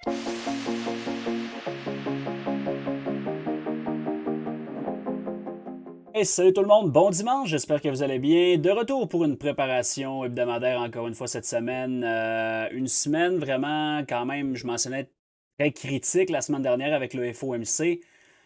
Hey, salut tout le monde, bon dimanche, j'espère que vous allez bien. De retour pour une préparation hebdomadaire encore une fois cette semaine. Une semaine vraiment quand même, je mentionnais, très critique la semaine dernière avec le FOMC.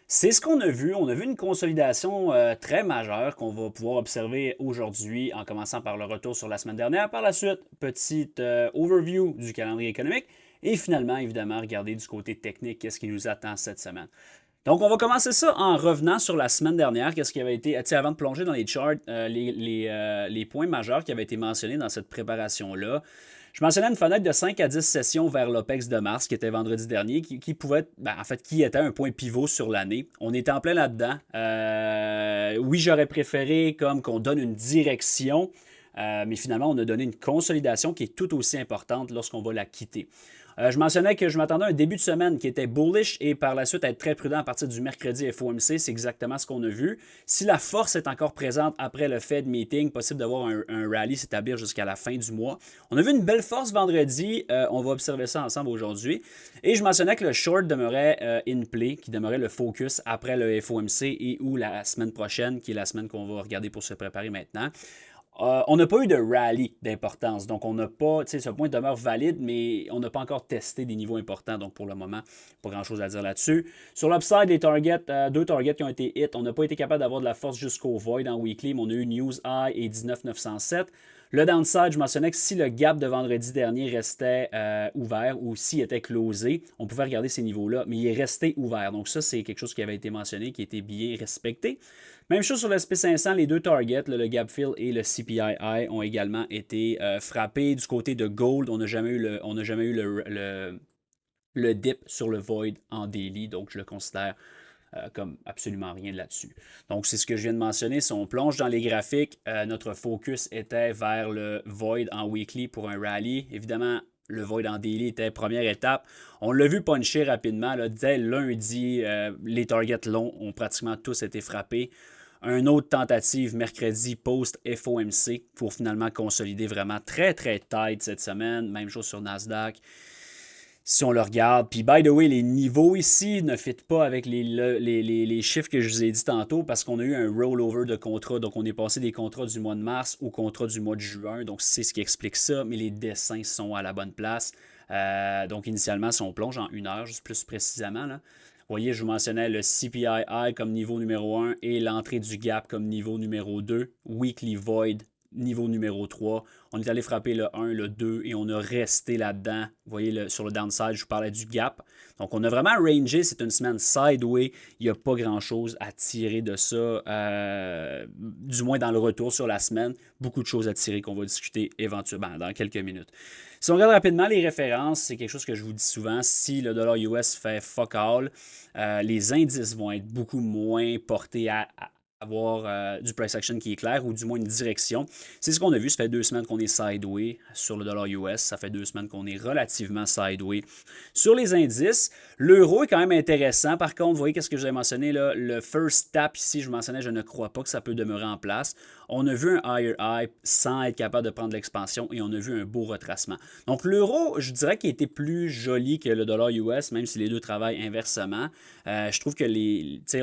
C'est ce qu'on a vu. On a vu une consolidation très majeure qu'on va pouvoir observer aujourd'hui en commençant par le retour sur la semaine dernière. Par la suite, petite overview du calendrier économique et finalement, évidemment, regarder du côté technique qu'est-ce qui nous attend cette semaine. Donc, on va commencer ça en revenant sur la semaine dernière. Qu'est-ce qui avait été, avant de plonger dans les charts, les points majeurs qui avaient été mentionnés dans cette préparation-là. Je mentionnais une fenêtre de 5 à 10 sessions vers l'OPEX de mars, qui était vendredi dernier, qui pouvait être, en fait, qui était un point pivot sur l'année. On était en plein là-dedans. Oui, j'aurais préféré comme qu'on donne une direction, mais finalement, on a donné une consolidation qui est tout aussi importante lorsqu'on va la quitter. Je mentionnais que je m'attendais à un début de semaine qui était bullish et par la suite à être très prudent à partir du mercredi FOMC. C'est exactement ce qu'on a vu. Si la force est encore présente après le Fed meeting, possible d'avoir un rallye s'établir jusqu'à la fin du mois. On a vu une belle force vendredi. On va observer ça ensemble aujourd'hui. Et je mentionnais que le short demeurait in play, qui demeurait le focus après le FOMC et ou la semaine prochaine, qui est la semaine qu'on va regarder pour se préparer maintenant. On n'a pas eu de rallye d'importance, donc on n'a pas, ce point demeure valide, mais on n'a pas encore testé des niveaux importants, donc pour le moment, pas grand-chose à dire là-dessus. Sur l'upside, les targets, deux targets qui ont été hits, on n'a pas été capable d'avoir de la force jusqu'au void en weekly, mais on a eu News High et 19,907. Le downside, je mentionnais que si le gap de vendredi dernier restait ouvert ou s'il était closé, on pouvait regarder ces niveaux-là, mais il est resté ouvert. Donc ça, c'est quelque chose qui avait été mentionné, qui a été bien respecté. Même chose sur le SP500, les deux targets, le gap fill et le CPI ont également été frappés. Du côté de Gold, on n'a jamais eu le dip sur le void en daily, donc je le considère comme absolument rien là-dessus. Donc, c'est ce que je viens de mentionner. Si on plonge dans les graphiques, notre focus était vers le void en weekly pour un rallye. Évidemment, le void en daily était première étape. On l'a vu puncher rapidement. Là, dès lundi, les targets longs ont pratiquement tous été frappés. Une autre tentative mercredi post-FOMC pour finalement consolider vraiment très très tight cette semaine. Même chose sur Nasdaq. Si on le regarde, puis by the way, les niveaux ici ne fit pas avec les chiffres que je vous ai dit tantôt parce qu'on a eu un rollover de contrats. Donc, on est passé des contrats du mois de mars au contrat du mois de juin. Donc, c'est ce qui explique ça, mais les dessins sont à la bonne place. Donc, initialement, si on plonge en une heure, juste plus précisément, là, vous voyez, je vous mentionnais le CPI comme niveau numéro 1 et l'entrée du gap comme niveau numéro 2. Weekly Void, niveau numéro 3. On est allé frapper le 1, le 2 et on a resté là-dedans. Vous voyez, sur le downside, je vous parlais du gap. Donc, on a vraiment rangé. C'est une semaine sideway. Il n'y a pas grand-chose à tirer de ça, du moins dans le retour sur la semaine. Beaucoup de choses à tirer qu'on va discuter éventuellement dans quelques minutes. Si on regarde rapidement les références, c'est quelque chose que je vous dis souvent. Si le dollar US fait fuck all, les indices vont être beaucoup moins portés à avoir du price action qui est clair ou du moins une direction. C'est ce qu'on a vu. Ça fait 2 semaines qu'on est sideway sur le dollar US. Ça fait 2 semaines qu'on est relativement sideway sur les indices. L'euro est quand même intéressant. Par contre, vous voyez qu'est-ce que je vous ai mentionné là, le first tap ici, je mentionnais, je ne crois pas que ça peut demeurer en place. On a vu un higher high sans être capable de prendre l'expansion et on a vu un beau retracement. Donc l'euro, je dirais qu'il était plus joli que le dollar US, même si les deux travaillent inversement. Je trouve que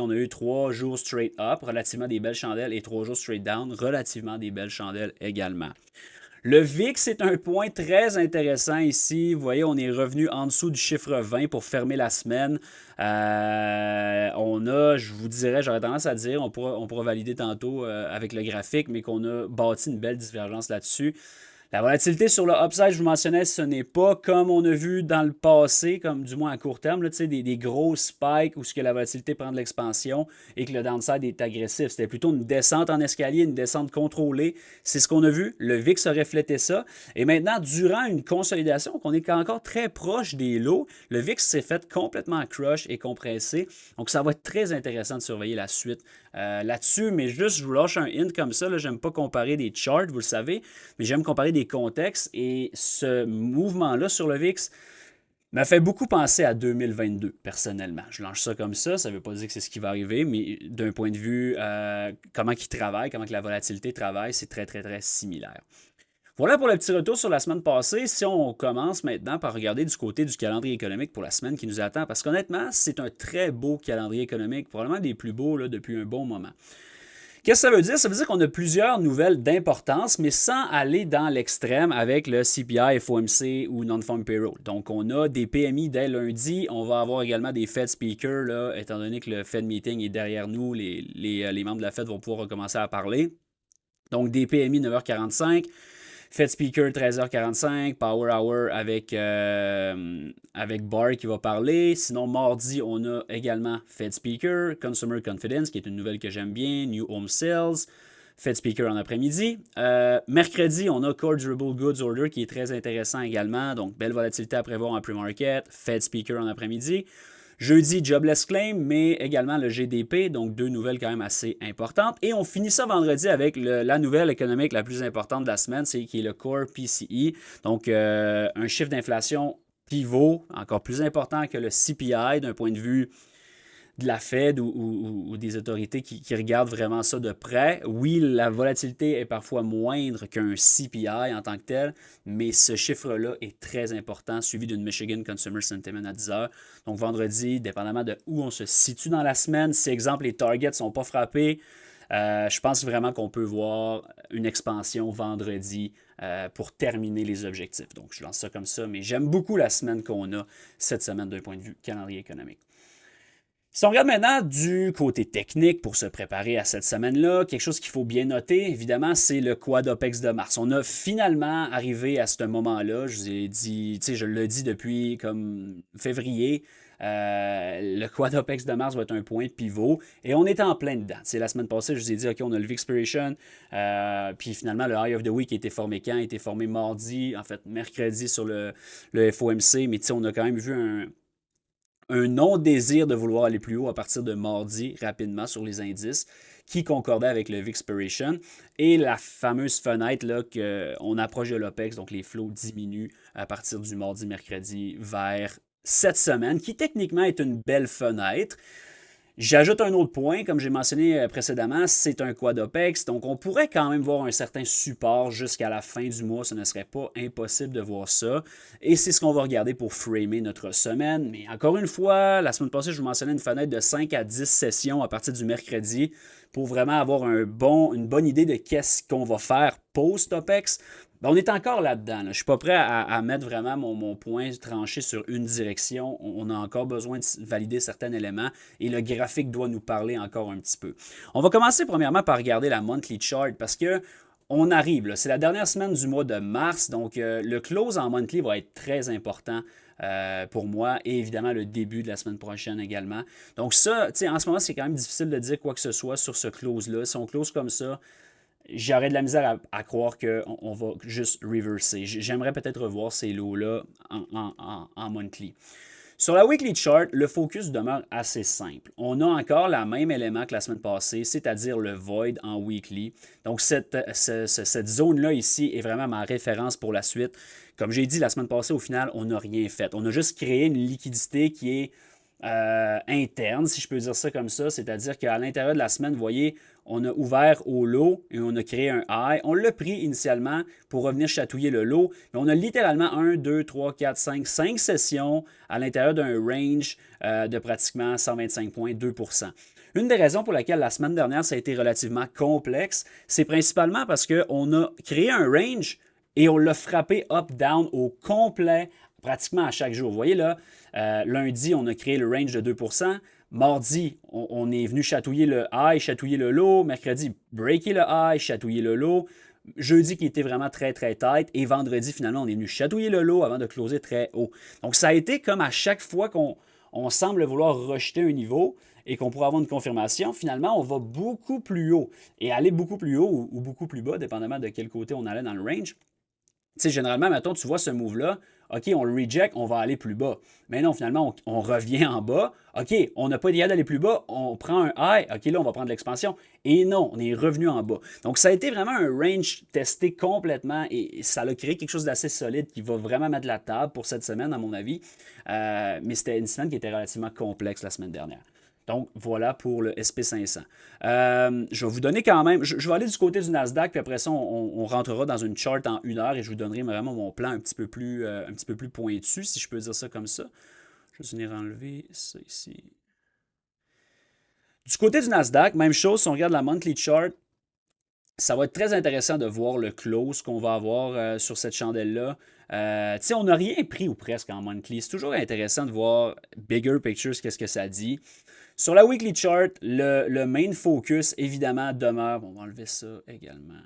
on a eu 3 jours straight up, relativement des belles chandelles, et 3 jours straight down, relativement des belles chandelles également. Le VIX est un point très intéressant ici. Vous voyez, on est revenu en dessous du chiffre 20 pour fermer la semaine. Je vous dirais, j'aurais tendance à dire, on pourra valider tantôt avec le graphique, mais qu'on a bâti une belle divergence là-dessus. La volatilité sur le upside, je vous mentionnais, ce n'est pas comme on a vu dans le passé, comme du moins à court terme, là, des gros spikes où ce que la volatilité prend de l'expansion et que le downside est agressif. C'était plutôt une descente en escalier, une descente contrôlée. C'est ce qu'on a vu. Le VIX a reflété ça. Et maintenant, durant une consolidation, qu'on est encore très proche des lows, le VIX s'est fait complètement crush et compressé. Donc, ça va être très intéressant de surveiller la suite là-dessus. Mais juste, je vous lâche un hint comme ça. J'aime pas comparer des charts, vous le savez, mais j'aime comparer des contextes et ce mouvement-là sur le VIX m'a fait beaucoup penser à 2022, personnellement. Je lance ça comme ça ne veut pas dire que c'est ce qui va arriver, mais d'un point de vue comment il travaille, comment que la volatilité travaille, c'est très, très, très similaire. Voilà pour le petit retour sur la semaine passée. Si on commence maintenant par regarder du côté du calendrier économique pour la semaine qui nous attend, parce qu'honnêtement, c'est un très beau calendrier économique, probablement des plus beaux là, depuis un bon moment. Qu'est-ce que ça veut dire? Ça veut dire qu'on a plusieurs nouvelles d'importance, mais sans aller dans l'extrême avec le CPI, FOMC ou Non-Farm Payroll. Donc, on a des PMI dès lundi. On va avoir également des Fed speakers, là, étant donné que le Fed meeting est derrière nous. Les membres de la Fed vont pouvoir recommencer à parler. Donc, des PMI 9h45. Fed Speaker 13h45, Power Hour avec Barr qui va parler. Sinon, mardi, on a également Fed Speaker, Consumer Confidence, qui est une nouvelle que j'aime bien, New Home Sales, Fed Speaker en après-midi. Mercredi, on a Core Durable Goods Order qui est très intéressant également. Donc, belle volatilité à prévoir en pre-market, Fed Speaker en après-midi. Jeudi, Jobless Claim, mais également le GDP, donc deux nouvelles quand même assez importantes. Et on finit ça vendredi avec la nouvelle économique la plus importante de la semaine, qui est le Core PCE. Donc, un chiffre d'inflation pivot, encore plus important que le CPI d'un point de vue de la Fed ou des autorités qui regardent vraiment ça de près. Oui, la volatilité est parfois moindre qu'un CPI en tant que tel, mais ce chiffre-là est très important, suivi d'une Michigan Consumer Sentiment à 10 heures. Donc vendredi, dépendamment de où on se situe dans la semaine, si exemple les targets ne sont pas frappés, je pense vraiment qu'on peut voir une expansion vendredi pour terminer les objectifs. Donc je lance ça comme ça, mais j'aime beaucoup la semaine qu'on a cette semaine d'un point de vue calendrier économique. Si on regarde maintenant du côté technique pour se préparer à cette semaine-là, quelque chose qu'il faut bien noter, évidemment, c'est le quad OPEX de mars. On a finalement arrivé à ce moment-là. Je vous ai dit, je le dis depuis comme février, le quad OPEX de mars va être un point de pivot et on est en plein dedans. La semaine passée, je vous ai dit, OK, on a le V-Expiration, puis finalement, le High of the Week a été formé quand? A été formé mardi, en fait, mercredi sur le FOMC, mais on a quand même vu un non-désir de vouloir aller plus haut à partir de mardi rapidement sur les indices qui concordait avec le V-Expiration et la fameuse fenêtre là qu'on approche de l'OPEX, donc les flots diminuent à partir du mardi-mercredi vers cette semaine qui techniquement est une belle fenêtre. J'ajoute un autre point, comme j'ai mentionné précédemment, c'est un quad OPEX, donc on pourrait quand même voir un certain support jusqu'à la fin du mois, ce ne serait pas impossible de voir ça, et c'est ce qu'on va regarder pour framer notre semaine, mais encore une fois, la semaine passée, je vous mentionnais une fenêtre de 5 à 10 sessions à partir du mercredi pour vraiment avoir une bonne idée de qu'est-ce qu'on va faire post-OPEX. Ben, on est encore là-dedans. Je ne suis pas prêt à mettre vraiment mon point tranché sur une direction. On a encore besoin de valider certains éléments et le graphique doit nous parler encore un petit peu. On va commencer premièrement par regarder la monthly chart parce que on arrive. C'est la dernière semaine du mois de mars, donc le close en monthly va être très important pour moi et évidemment le début de la semaine prochaine également. Donc ça, en ce moment, c'est quand même difficile de dire quoi que ce soit sur ce close-là. Si on close comme ça, j'aurais de la misère à croire qu'on va juste reverser. J'aimerais peut-être revoir ces lots-là en monthly. Sur la weekly chart, le focus demeure assez simple. On a encore le même élément que la semaine passée, c'est-à-dire le void en weekly. Donc, cette zone-là ici est vraiment ma référence pour la suite. Comme j'ai dit la semaine passée, au final, on n'a rien fait. On a juste créé une liquidité qui est interne, si je peux dire ça comme ça, c'est-à-dire qu'à l'intérieur de la semaine, vous voyez, on a ouvert au low et on a créé un high. On l'a pris initialement pour revenir chatouiller le low, mais on a littéralement 1, 2, 3, 4, 5 sessions à l'intérieur d'un range de pratiquement 125 points, 2%. Une des raisons pour laquelle la semaine dernière, ça a été relativement complexe, c'est principalement parce qu'on a créé un range et on l'a frappé up-down au complet pratiquement à chaque jour. Vous voyez là, lundi, on a créé le range de 2%. Mardi, on est venu chatouiller le high, chatouiller le low. Mercredi, breaker le high, chatouiller le low. Jeudi, qui était vraiment très, très tight. Et vendredi, finalement, on est venu chatouiller le low avant de closer très haut. Donc, ça a été comme à chaque fois qu'on semble vouloir rejeter un niveau et qu'on pourrait avoir une confirmation, finalement, on va beaucoup plus haut. Et aller beaucoup plus haut ou beaucoup plus bas, dépendamment de quel côté on allait dans le range. Généralement, mettons, tu vois ce move-là, OK, on le reject, on va aller plus bas. Mais non, finalement, on revient en bas. OK, on n'a pas d'idée d'aller plus bas, on prend un high. OK, là, on va prendre l'expansion. Et non, on est revenu en bas. Donc, ça a été vraiment un range testé complètement et ça a créé quelque chose d'assez solide qui va vraiment mettre la table pour cette semaine, à mon avis. Mais c'était une semaine qui était relativement complexe la semaine dernière. Donc, voilà pour le SP500. Je vais vous donner quand même, je vais aller du côté du Nasdaq, puis après ça, on rentrera dans une chart en 1 heure et je vous donnerai vraiment mon plan un petit peu plus pointu, si je peux dire ça comme ça. Je vais venir enlever ça ici. Du côté du Nasdaq, même chose, si on regarde la monthly chart, ça va être très intéressant de voir le close qu'on va avoir sur cette chandelle-là. On n'a rien pris ou presque en monthly. C'est toujours intéressant de voir bigger pictures, qu'est-ce que ça dit. Sur la weekly chart, le main focus, évidemment, demeure. Bon, on va enlever ça également.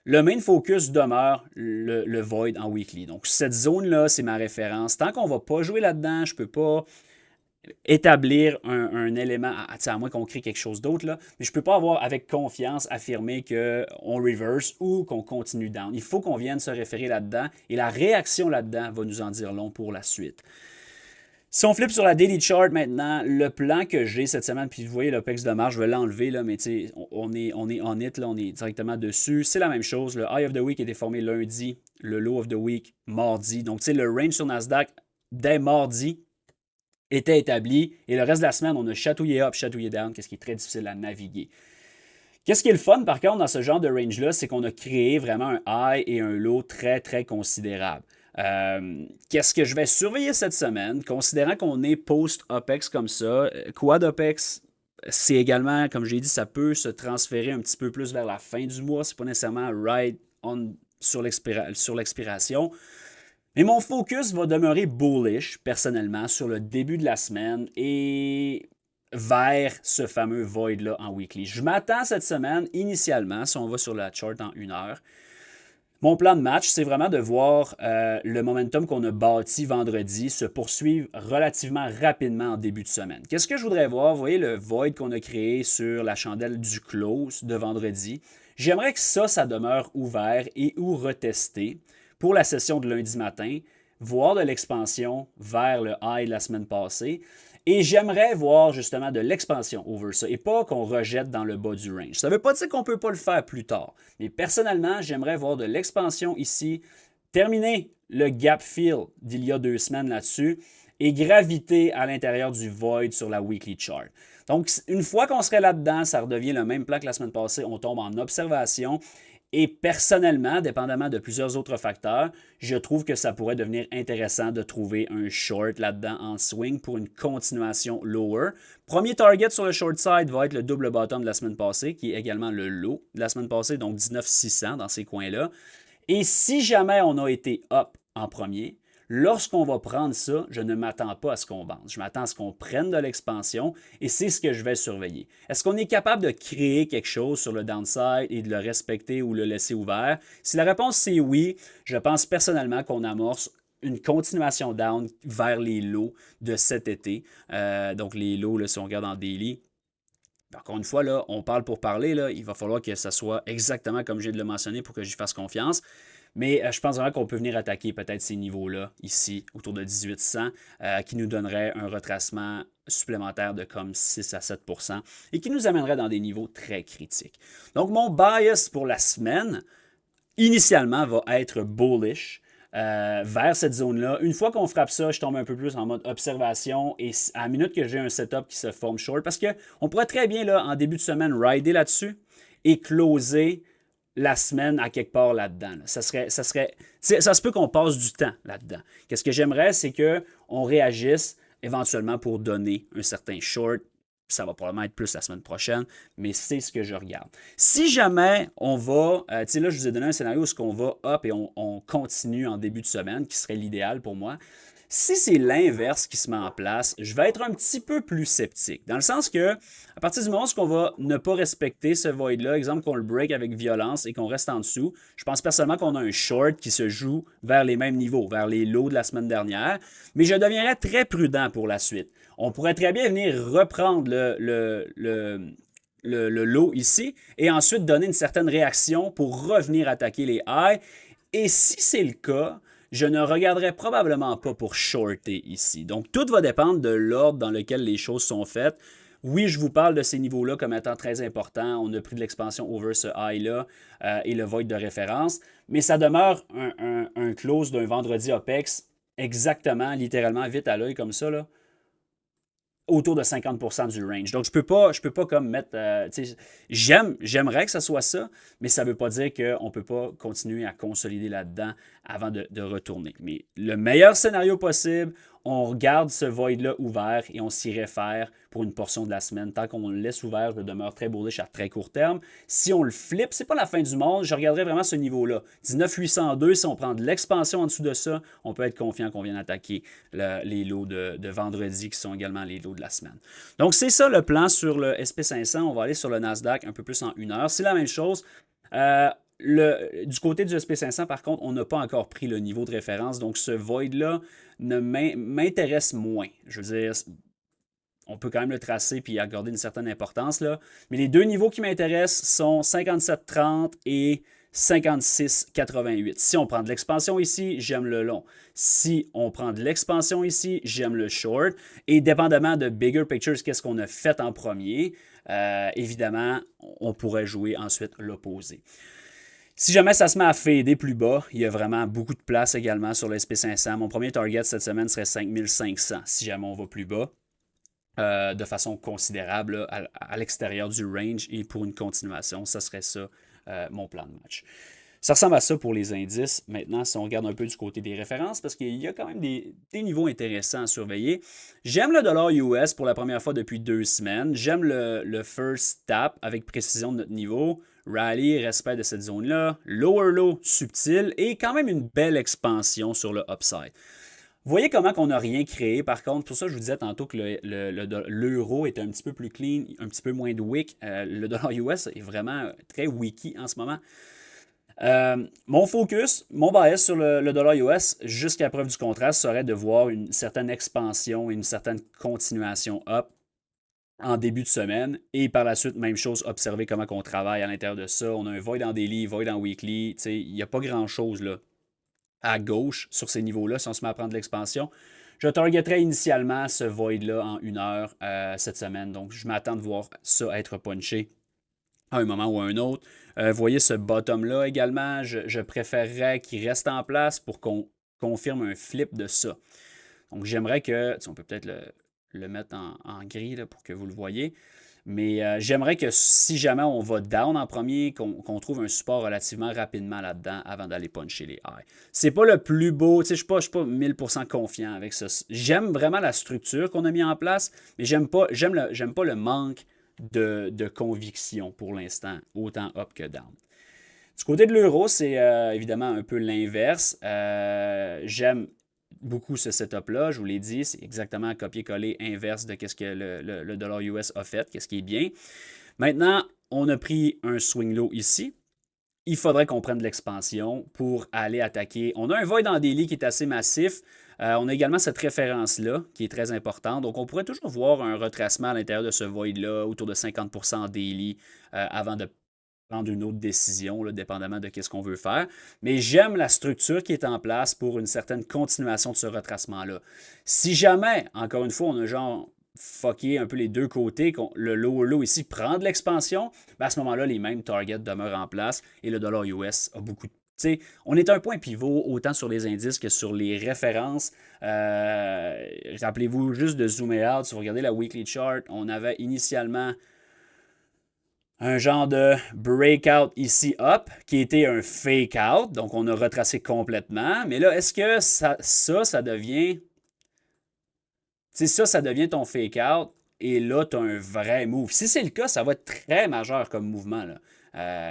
Le main focus demeure le void en weekly. Donc, cette zone-là, c'est ma référence. Tant qu'on ne va pas jouer là-dedans, je ne peux pas établir un élément, à moins qu'on crée quelque chose d'autre, là, mais je ne peux pas avoir avec confiance affirmé qu'on reverse ou qu'on continue down. Il faut qu'on vienne se référer là-dedans et la réaction là-dedans va nous en dire long pour la suite. Si on flippe sur la daily chart maintenant, le plan que j'ai cette semaine, puis vous voyez l'Opex de marge, je vais l'enlever, là, mais on est on it, là, on est directement dessus. C'est la même chose. Le high of the week était formé lundi, le low of the week mardi. Donc, le range sur Nasdaq dès mardi était établi. Et le reste de la semaine, on a chatouillé up, chatouillé down, qu'est-ce qui est très difficile à naviguer. Qu'est-ce qui est le fun, par contre, dans ce genre de range-là, c'est qu'on a créé vraiment un high et un low très, très considérable. Qu'est-ce que je vais surveiller cette semaine, considérant qu'on est post-OPEX comme ça, Quad OPEX, c'est également, comme j'ai dit, ça peut se transférer un petit peu plus vers la fin du mois, c'est pas nécessairement right on sur l'expiration. Mais mon focus va demeurer bullish, personnellement, sur le début de la semaine et vers ce fameux void-là en weekly. Je m'attends cette semaine, initialement, si on va sur la chart en 1 heure, mon plan de match, c'est vraiment de voir le momentum qu'on a bâti vendredi se poursuivre relativement rapidement en début de semaine. Qu'est-ce que je voudrais voir? Vous voyez le void qu'on a créé sur la chandelle du close de vendredi. J'aimerais que ça demeure ouvert et ou retesté pour la session de lundi matin, voir de l'expansion vers le high de la semaine passée. Et j'aimerais voir justement de l'expansion over ça et pas qu'on rejette dans le bas du range. Ça ne veut pas dire qu'on ne peut pas le faire plus tard. Mais personnellement, j'aimerais voir de l'expansion ici, terminer le gap fill d'il y a 2 semaines là-dessus et graviter à l'intérieur du void sur la weekly chart. Donc, une fois qu'on serait là-dedans, ça redevient le même plan que la semaine passée. On tombe en observation. Et personnellement, dépendamment de plusieurs autres facteurs, je trouve que ça pourrait devenir intéressant de trouver un short là-dedans en swing pour une continuation lower. Premier target sur le short side va être le double bottom de la semaine passée, qui est également le low de la semaine passée, donc 19,600 dans ces coins-là. Et si jamais on a été up en premier, lorsqu'on va prendre ça, je ne m'attends pas à ce qu'on vende. Je m'attends à ce qu'on prenne de l'expansion et c'est ce que je vais surveiller. Est-ce qu'on est capable de créer quelque chose sur le downside et de le respecter ou le laisser ouvert? Si la réponse c'est oui, je pense personnellement qu'on amorce une continuation down vers les lows de cet été. Donc les lows, là, si on regarde en daily, encore une fois, là, on parle pour parler. Là, il va falloir que ça soit exactement comme j'ai de le mentionner pour que j'y fasse confiance. Mais je pense vraiment qu'on peut venir attaquer peut-être ces niveaux-là, ici, autour de 1800, qui nous donnerait un retracement supplémentaire de comme 6 à 7 et qui nous amènerait dans des niveaux très critiques. Donc, mon bias pour la semaine, initialement, va être bullish. Vers cette zone-là. Une fois qu'on frappe ça, je tombe un peu plus en mode observation et à la minute que j'ai un setup qui se forme short, parce qu'on pourrait très bien, là, en début de semaine, rider là-dessus et closer la semaine à quelque part là-dedans. Là. Ça se peut qu'on passe du temps là-dedans. Qu'est-ce que j'aimerais, c'est qu'on réagisse éventuellement pour donner un certain short. Ça va probablement être plus la semaine prochaine, mais c'est ce que je regarde. Si jamais on va, tu sais là, je vous ai donné un scénario où on va up et on continue en début de semaine, qui serait l'idéal pour moi. Si c'est l'inverse qui se met en place, je vais être un petit peu plus sceptique. Dans le sens que, à partir du moment où on va ne pas respecter ce void-là, exemple qu'on le break avec violence et qu'on reste en dessous, je pense personnellement qu'on a un short qui se joue vers les mêmes niveaux, vers les lows de la semaine dernière, mais je deviendrai très prudent pour la suite. On pourrait très bien venir reprendre le low ici et ensuite donner une certaine réaction pour revenir attaquer les highs. Et si c'est le cas, je ne regarderai probablement pas pour shorter ici. Donc, tout va dépendre de l'ordre dans lequel les choses sont faites. Oui, je vous parle de ces niveaux-là comme étant très importants. On a pris de l'expansion over ce high-là et le void de référence. Mais ça demeure un close d'un vendredi OPEX exactement, littéralement, vite à l'œil comme ça, là. autour de 50% du range. Donc, je peux pas comme mettre... j'aimerais que ça soit ça, mais ça ne veut pas dire qu'on ne peut pas continuer à consolider là-dedans avant de retourner. Mais le meilleur scénario possible, on regarde ce void-là ouvert et on s'y réfère pour une portion de la semaine. Tant qu'on le laisse ouvert, je demeure très bullish à très court terme. Si on le flippe, c'est pas la fin du monde. Je regarderai vraiment ce niveau-là. 19,802, si on prend de l'expansion en dessous de ça, on peut être confiant qu'on vienne attaquer les lots de vendredi qui sont également les lots de la semaine. Donc, c'est ça le plan sur le SP500. On va aller sur le Nasdaq un peu plus en 1 heure. C'est la même chose. Du côté du SP500, par contre, on n'a pas encore pris le niveau de référence. Donc, ce void-là m'intéresse moins. Je veux dire, on peut quand même le tracer puis accorder une certaine importance, là. Mais les deux niveaux qui m'intéressent sont 57,30 et 56,88. Si on prend de l'expansion ici, j'aime le long. Si on prend de l'expansion ici, j'aime le short. Et dépendamment de bigger pictures, qu'est-ce qu'on a fait en premier, évidemment, on pourrait jouer ensuite l'opposé. Si jamais ça se met à fader plus bas, il y a vraiment beaucoup de place également sur le SP500. Mon premier target cette semaine serait 5500 si jamais on va plus bas. De façon considérable là, à l'extérieur du range et pour une continuation, ça serait ça mon plan de match. Ça ressemble à ça pour les indices. Maintenant, si on regarde un peu du côté des références, parce qu'il y a quand même des niveaux intéressants à surveiller. J'aime le dollar US pour la première fois depuis 2 semaines. J'aime le first tap avec précision de notre niveau. Rally, respect de cette zone-là. Lower low, subtil et quand même une belle expansion sur le upside. Vous voyez comment on n'a rien créé, par contre. Pour ça, je vous disais tantôt que l'euro est un petit peu plus clean, un petit peu moins de wick. Le dollar US est vraiment très wicky en ce moment. Mon focus, mon bias sur le dollar US, jusqu'à preuve du contraire, serait de voir une certaine expansion et une certaine continuation up en début de semaine. Et par la suite, même chose, observer comment on travaille à l'intérieur de ça. On a un void en daily, void en weekly. Il n'y a pas grand-chose là à gauche sur ces niveaux-là si on se met à prendre l'expansion. Je targeterai initialement ce void-là en 1 heure cette semaine. Donc, je m'attends de voir ça être punché à un moment ou à un autre. Vous voyez ce bottom-là également, je préférerais qu'il reste en place pour qu'on confirme un flip de ça. Donc, j'aimerais que, on peut peut-être le mettre en gris là, pour que vous le voyez. Mais j'aimerais que si jamais on va down en premier, qu'on trouve un support relativement rapidement là-dedans avant d'aller puncher les highs. C'est pas le plus beau, je ne suis pas 1000% confiant avec ça. J'aime vraiment la structure qu'on a mis en place, mais j'aime pas le manque de conviction pour l'instant, autant up que down. Du côté de l'euro, c'est évidemment un peu l'inverse. J'aime beaucoup ce setup-là, je vous l'ai dit, c'est exactement un copier-coller inverse de ce que le dollar US a fait, qu'est-ce qui est bien. Maintenant, on a pris un swing low ici. Il faudrait qu'on prenne de l'expansion pour aller attaquer. On a un void en daily qui est assez massif. On a également cette référence-là qui est très importante. Donc, on pourrait toujours voir un retracement à l'intérieur de ce void-là, autour de 50% en daily, avant de prendre une autre décision, là, dépendamment de ce qu'on veut faire. Mais j'aime la structure qui est en place pour une certaine continuation de ce retracement-là. Si jamais, encore une fois, on a genre fucké un peu les deux côtés, le low ici prend de l'expansion, ben à ce moment-là, les mêmes targets demeurent en place et le dollar US a beaucoup de... On est un point pivot autant sur les indices que sur les références. Rappelez-vous juste de zoomer out. Si vous regardez la weekly chart, on avait initialement un genre de breakout ici up qui était un fake out. Donc, on a retracé complètement. Mais là, est-ce que ça devient... ça devient ton fake out et là, tu as un vrai move. Si c'est le cas, ça va être très majeur comme mouvement, là.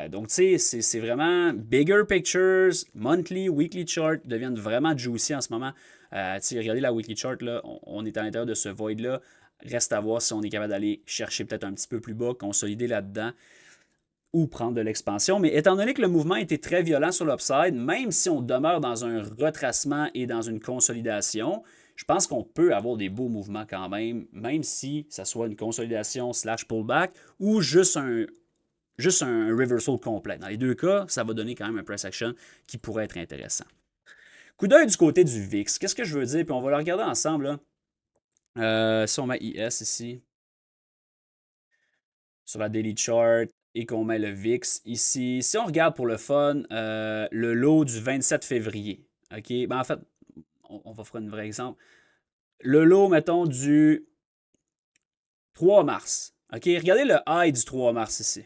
Donc, tu sais, c'est vraiment bigger pictures, monthly, weekly chart deviennent vraiment juicy en ce moment. Regardez la weekly chart, là, on est à l'intérieur de ce void-là. Reste à voir si on est capable d'aller chercher peut-être un petit peu plus bas, consolider là-dedans ou prendre de l'expansion. Mais étant donné que le mouvement était très violent sur l'upside, même si on demeure dans un retracement et dans une consolidation, je pense qu'on peut avoir des beaux mouvements quand même si ça soit une consolidation / pullback ou juste un reversal complet. Dans les deux cas, ça va donner quand même un price action qui pourrait être intéressant. Coup d'œil du côté du VIX. Qu'est-ce que je veux dire? Puis on va le regarder ensemble. Si on met IS ici, sur la daily chart, et qu'on met le VIX ici. Si on regarde pour le fun, le lot du 27 février, OK? Ben en fait, on va faire un vrai exemple. Le lot, mettons, du 3 mars. OK, regardez le high du 3 mars ici.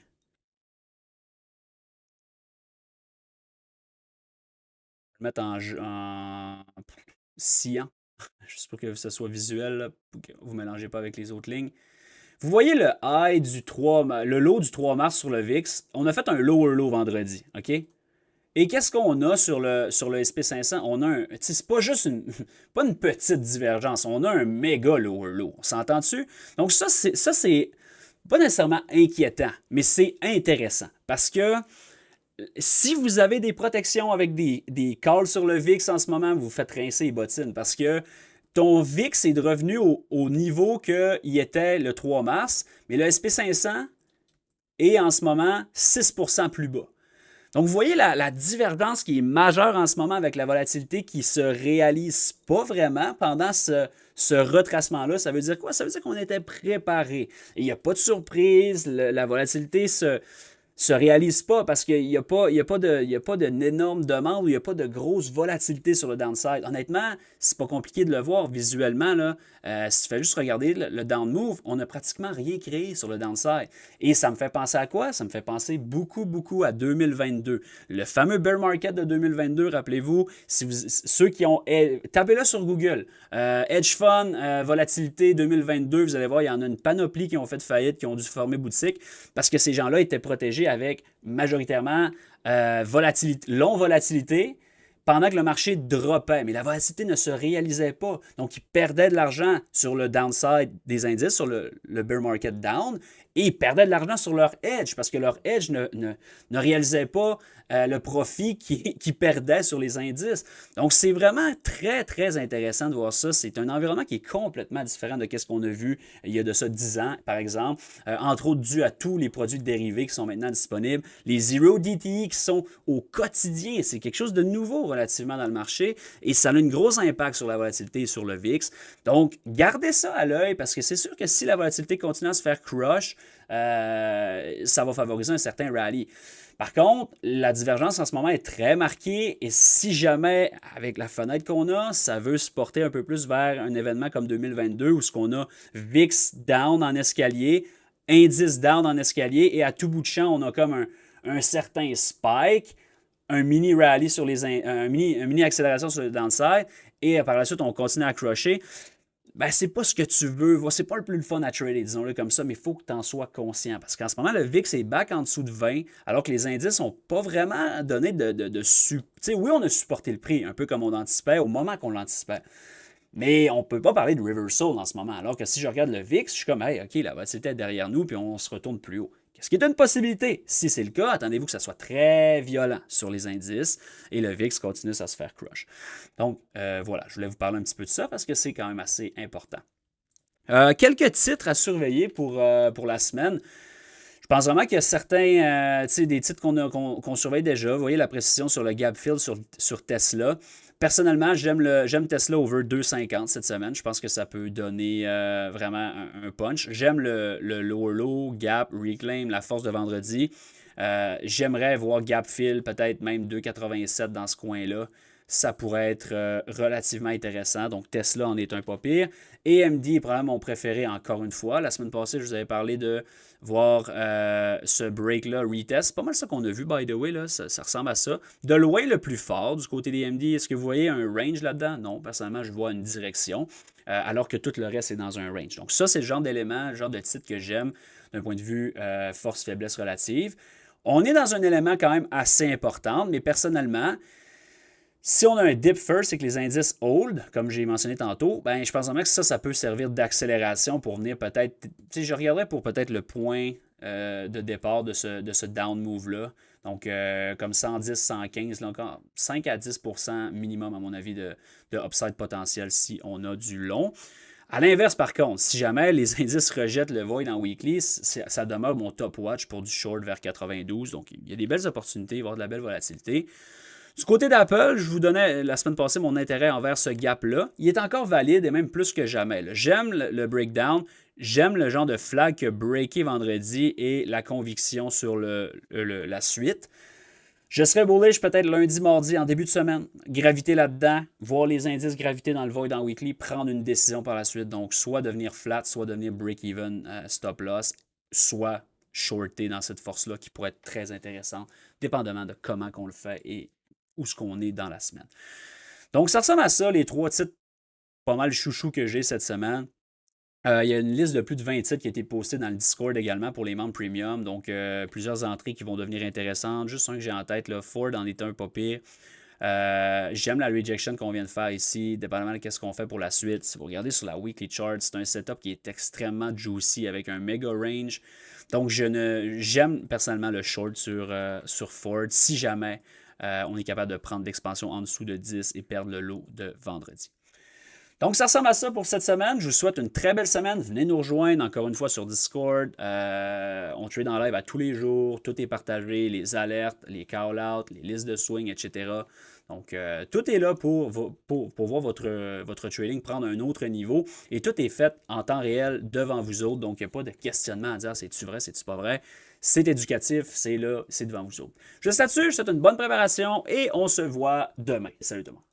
Je vais le mettre en cyan, juste pour que ce soit visuel, là, pour que vous ne mélangez pas avec les autres lignes. Vous voyez le high du 3, le low du 3 mars sur le VIX. On a fait un lower low vendredi, OK? Et qu'est-ce qu'on a sur le SP500? On a c'est pas juste pas une petite divergence, on a un méga lower low. On s'entend dessus? Donc ça c'est pas nécessairement inquiétant, mais c'est intéressant parce que si vous avez des protections avec des calls sur le VIX en ce moment, vous vous faites rincer les bottines parce que ton VIX est revenu au niveau qu'il était le 3 mars, mais le SP500 est en ce moment 6% plus bas. Donc, vous voyez la divergence qui est majeure en ce moment avec la volatilité qui ne se réalise pas vraiment pendant ce retracement-là. Ça veut dire quoi? Ça veut dire qu'on était préparé. Et il n'y a pas de surprise. La volatilité se réalise pas parce qu'il n'y a pas d'énorme demande ou il n'y a pas de grosse volatilité sur le downside. Honnêtement, c'est pas compliqué de le voir visuellement. Là. Si tu fais juste regarder le down move, on n'a pratiquement rien créé sur le downside. Et ça me fait penser à quoi? Ça me fait penser beaucoup à 2022. Le fameux bear market de 2022, rappelez-vous, ceux qui ont... tapez-le sur Google. Hedge Fund, volatilité 2022, vous allez voir, il y en a une panoplie qui ont fait faillite, qui ont dû former boutique parce que ces gens-là étaient protégés avec majoritairement long volatilité pendant que le marché dropait. Mais la volatilité ne se réalisait pas. Donc, ils perdaient de l'argent sur le downside des indices, sur le bear market down, et ils perdaient de l'argent sur leur hedge parce que leur hedge ne réalisait pas le profit qui perdait sur les indices. Donc, c'est vraiment très intéressant de voir ça. C'est un environnement qui est complètement différent de ce qu'on a vu il y a de ça 10 ans, par exemple, entre autres dû à tous les produits dérivés qui sont maintenant disponibles, les Zero DTE qui sont au quotidien. C'est quelque chose de nouveau relativement dans le marché et ça a un gros impact sur la volatilité et sur le VIX. Donc, gardez ça à l'œil parce que c'est sûr que si la volatilité continue à se faire crush, ça va favoriser un certain rallye. Par contre, la divergence en ce moment est très marquée et si jamais, avec la fenêtre qu'on a, ça veut se porter un peu plus vers un événement comme 2022 où ce qu'on a VIX down en escalier, indice down en escalier et à tout bout de champ, on a comme un certain spike, un mini rally sur un mini accélération sur le downside et par la suite, on continue à crusher. Ben, c'est pas ce que tu veux. C'est pas le plus fun à trader, disons-le comme ça, mais il faut que tu en sois conscient. Parce qu'en ce moment, le VIX est back en dessous de 20, alors que les indices n'ont pas vraiment donné oui, on a supporté le prix, un peu comme on anticipait au moment qu'on l'anticipait. Mais on ne peut pas parler de reversal en ce moment. Alors que si je regarde le VIX, je suis comme, hey, OK, la volatilité est derrière nous, puis on se retourne plus haut. Ce qui est une possibilité. Si c'est le cas, attendez-vous que ça soit très violent sur les indices et le VIX continue à se faire crush. Donc, voilà, je voulais vous parler un petit peu de ça parce que c'est quand même assez important. Quelques titres à surveiller pour la semaine. Je pense vraiment qu'il y a certains, des titres qu'on surveille déjà. Vous voyez la précision sur le gap fill sur Tesla. Personnellement, j'aime Tesla over 2,50 cette semaine. Je pense que ça peut donner vraiment un punch. J'aime le lower low, gap, reclaim, la force de vendredi. J'aimerais voir gap fill, peut-être même 2,87 dans ce coin-là. Ça pourrait être relativement intéressant. Donc, Tesla en est un pas pire. AMD est probablement mon préféré encore une fois. La semaine passée, je vous avais parlé de voir ce break-là retest. C'est pas mal ça qu'on a vu, by the way. Là. Ça ressemble à ça. De loin, le plus fort du côté des AMD. Est-ce que vous voyez un range là-dedans? Non, personnellement, je vois une direction, alors que tout le reste est dans un range. Donc, ça, c'est le genre d'élément, le genre de titre que j'aime d'un point de vue force-faiblesse relative. On est dans un élément quand même assez important, mais personnellement, si on a un dip first et que les indices hold, comme j'ai mentionné tantôt, ben je pense vraiment que ça peut servir d'accélération pour venir peut-être. Je regarderais pour peut-être le point de départ de ce down move-là. Donc, comme 110, 115, là encore, 5 à 10% minimum, à mon avis, de upside potentiel si on a du long. À l'inverse, par contre, si jamais les indices rejettent le void en weekly, ça demeure mon top watch pour du short vers 92. Donc, il y a des belles opportunités, il va y avoir de la belle volatilité. Du côté d'Apple, je vous donnais la semaine passée mon intérêt envers ce gap-là. Il est encore valide et même plus que jamais. J'aime le breakdown, j'aime le genre de flag que breaké vendredi et la conviction sur la suite. Je serais bullish peut-être lundi, mardi, en début de semaine, graviter là-dedans, voir les indices graviter dans le void en weekly, prendre une décision par la suite. Donc, soit devenir flat, soit devenir break-even, stop loss, soit shorter dans cette force-là qui pourrait être très intéressante, dépendamment de comment qu'on le fait et où ce qu'on est dans la semaine. Donc, ça ressemble à ça, les 3 titres pas mal chouchou que j'ai cette semaine. Il y a une liste de plus de 20 titres qui a été postée dans le Discord également pour les membres premium. Donc, plusieurs entrées qui vont devenir intéressantes. Juste un que j'ai en tête, là, Ford en est un pas pire. J'aime la rejection qu'on vient de faire ici, dépendamment de ce qu'on fait pour la suite. Si vous regardez sur la weekly chart, c'est un setup qui est extrêmement juicy avec un méga range. Donc, j'aime personnellement le short sur Ford si jamais on est capable de prendre l'expansion en dessous de 10 et perdre le lot de vendredi. Donc, ça ressemble à ça pour cette semaine. Je vous souhaite une très belle semaine. Venez nous rejoindre encore une fois sur Discord. On trade en live à tous les jours. Tout est partagé, les alertes, les call-outs, les listes de swing, etc. Donc, tout est là pour voir votre trading prendre un autre niveau. Et tout est fait en temps réel devant vous autres. Donc, il n'y a pas de questionnement à dire c'est-tu vrai, c'est-tu pas vrai. C'est éducatif, c'est là, c'est devant vous autres. Juste là-dessus, je vous souhaite une bonne préparation et on se voit demain. Salut tout le monde.